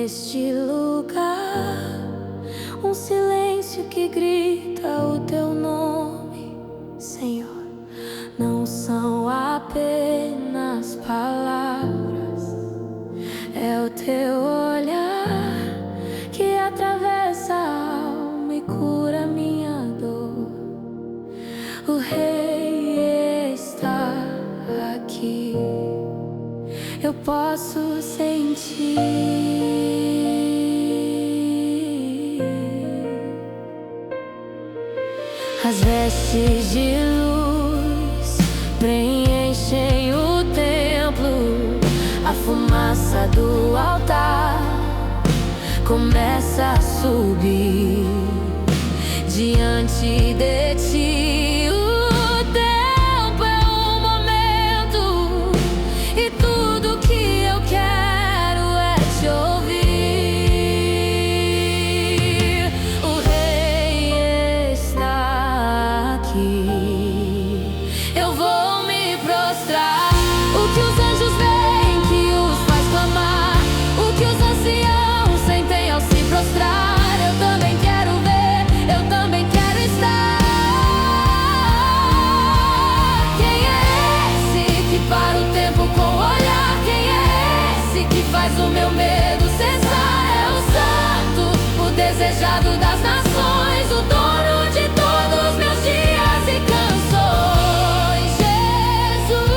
neste lugar, um silêncio que grita o teu nome, Senhor. Não são apenas palavras, é o teu olhar que atravessa a alma e cura minha dor. O Rei está aqui, eu posso sentir. As vestes de luz preenchem o templo, a fumaça do altar começa a subir diante de ti. O tempo é um momento e tudo que eu quero é te ouvir. O Rei está aqui, eu vou me prostrar. O que os anjos veem que os faz clamar, o que os anciãos sentem ao se prostrar. Eu também quero ver, eu também quero estar. Quem é esse que para o tempo com o olhar? Quem é esse que faz o meu medo cessar? É o Santo, o desejado das nações, o dono de todos meus dias e canções. Jesus,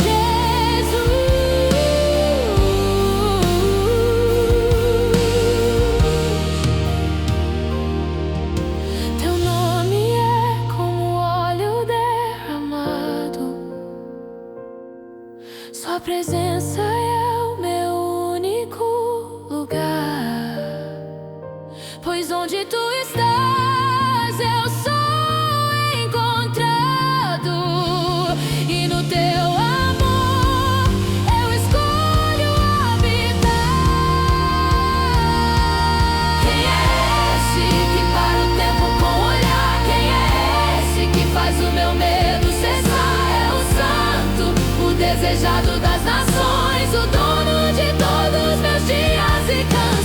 Jesus. Teu nome é como óleo derramado, sua presença é o meu único lugar. Pois onde tu estás, eu sou encontrado, e no teu amor eu escolho habitar. Quem é esse que para o tempo com o olhar? Quem é esse que faz o meu medo cessar? É o Santo, o desejado das nações, o dono de todos meus dias e canções.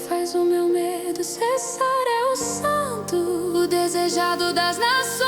Faz o meu medo cessar, é o Santo, o desejado das nações.